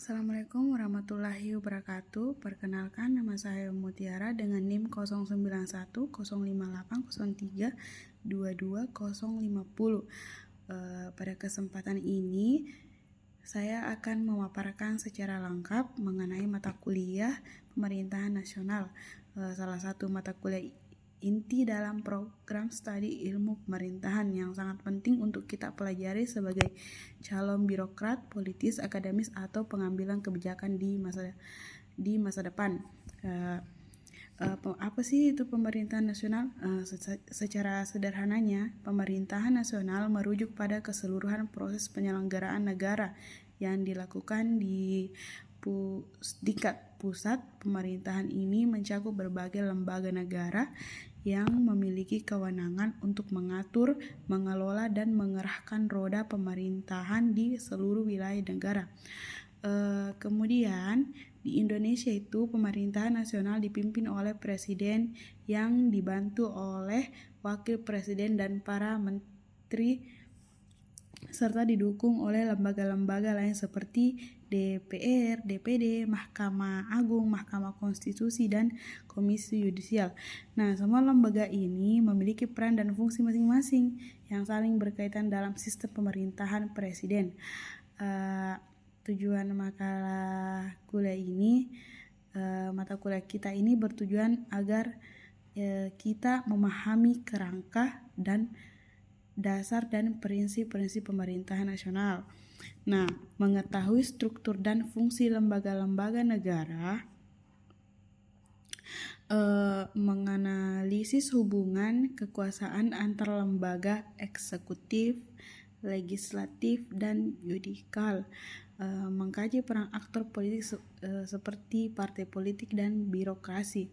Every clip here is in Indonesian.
Assalamualaikum warahmatullahi wabarakatuh. Perkenalkan, nama saya Mutiara dengan NIM 09105803222050. Pada kesempatan ini saya akan memaparkan secara lengkap mengenai mata kuliah Pemerintahan Nasional, salah satu mata kuliah inti dalam program studi ilmu pemerintahan yang sangat penting untuk kita pelajari sebagai calon birokrat, politis, akademis, atau pengambilan kebijakan di masa depan. Apa sih itu pemerintahan nasional? Secara sederhananya, pemerintahan nasional merujuk pada keseluruhan proses penyelenggaraan negara yang dilakukan di tingkat pusat. Pemerintahan ini mencakup berbagai lembaga negara yang memiliki kewenangan untuk mengatur, mengelola, dan mengerahkan roda pemerintahan di seluruh wilayah negara. Kemudian di Indonesia itu pemerintahan nasional dipimpin oleh presiden yang dibantu oleh wakil presiden dan para menteri serta didukung oleh lembaga-lembaga lain seperti DPR, DPD, Mahkamah Agung, Mahkamah Konstitusi, dan Komisi Yudisial. Nah, semua lembaga ini memiliki peran dan fungsi masing-masing yang saling berkaitan dalam sistem pemerintahan presiden. Tujuan makalah kuliah ini, mata kuliah kita ini bertujuan agar kita memahami kerangka dan dasar dan prinsip-prinsip pemerintahan nasional. Nah, mengetahui struktur dan fungsi lembaga-lembaga negara, menganalisis hubungan kekuasaan antar lembaga eksekutif, legislatif, dan yudikal, mengkaji peran aktor politik seperti partai politik dan birokrasi,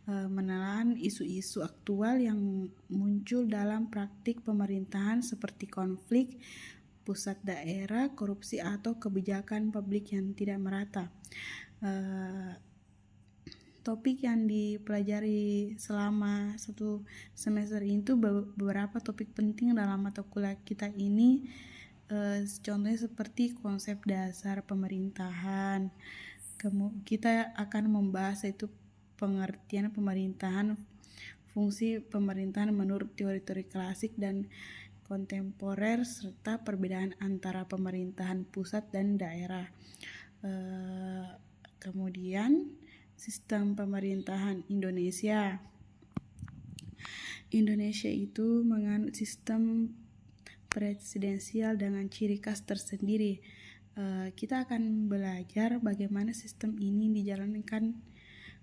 menelan isu-isu aktual yang muncul dalam praktik pemerintahan seperti konflik pusat daerah, korupsi, atau kebijakan publik yang tidak merata. Topik yang dipelajari selama satu semester itu beberapa topik penting dalam mata kuliah kita ini, contohnya seperti konsep dasar pemerintahan. Kita akan membahas itu pengertian pemerintahan, fungsi pemerintahan menurut teori-teori klasik dan kontemporer, serta perbedaan antara pemerintahan pusat dan daerah. Kemudian sistem pemerintahan Indonesia. Indonesia itu menganut sistem presidensial dengan ciri khas tersendiri. Kita akan belajar bagaimana sistem ini dijalankan,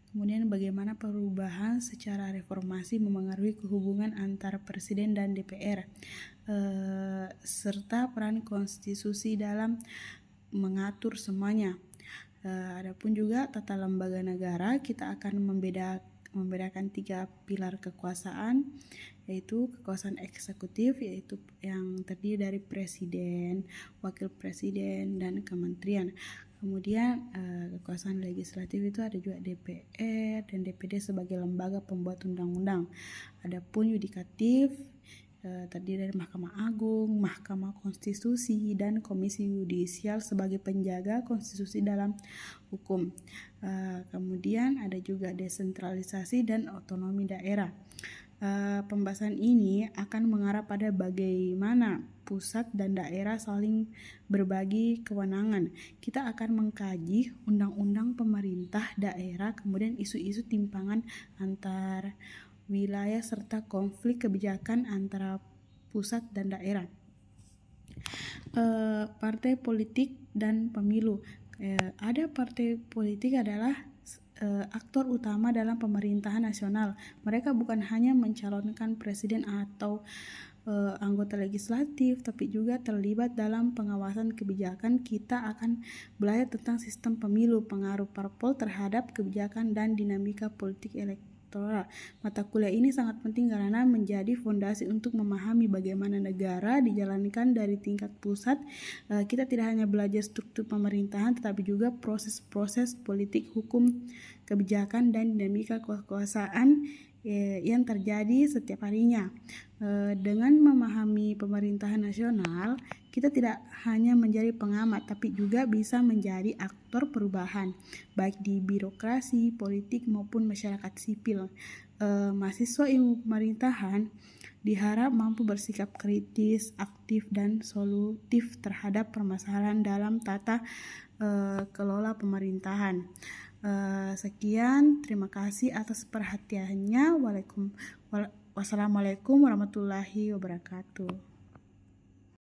kemudian bagaimana perubahan secara reformasi memengaruhi hubungan antara presiden dan DPR, serta peran konstitusi dalam mengatur semuanya. Adapun juga tata lembaga negara, kita akan membedakan 3 pilar kekuasaan, yaitu kekuasaan eksekutif, yaitu yang terdiri dari presiden, wakil presiden, dan kementerian. Kemudian kekuasaan legislatif itu ada juga DPR dan DPD sebagai lembaga pembuat undang-undang. Adapun yudikatif terdiri dari Mahkamah Agung, Mahkamah Konstitusi, dan Komisi Yudisial sebagai penjaga konstitusi dalam hukum. Kemudian ada juga desentralisasi dan otonomi daerah. Pembahasan ini akan mengarah pada bagaimana pusat dan daerah saling berbagi kewenangan. Kita akan mengkaji undang-undang pemerintah daerah, kemudian isu-isu timpangan antar wilayah serta konflik kebijakan antara pusat dan daerah. Partai politik dan pemilu. Ada partai politik adalah aktor utama dalam pemerintahan nasional. Mereka bukan hanya mencalonkan presiden atau anggota legislatif, tapi juga terlibat dalam pengawasan kebijakan. Kita akan belajar tentang sistem pemilu, pengaruh parpol terhadap kebijakan, dan dinamika politik elektoral. Mata kuliah ini sangat penting karena menjadi fondasi untuk memahami bagaimana negara dijalankan dari tingkat pusat. Kita tidak hanya belajar struktur pemerintahan, tetapi juga proses-proses politik, hukum, kebijakan, dan dinamika kekuasaan yang terjadi setiap harinya. Dengan memahami pemerintahan nasional, kita tidak hanya menjadi pengamat, tapi juga bisa menjadi aktor perubahan, baik di birokrasi, politik, maupun masyarakat sipil. Mahasiswa ilmu pemerintahan diharap mampu bersikap kritis, aktif, dan solutif terhadap permasalahan dalam tata kelola pemerintahan. Sekian, terima kasih atas perhatiannya. Wassalamualaikum warahmatullahi wabarakatuh.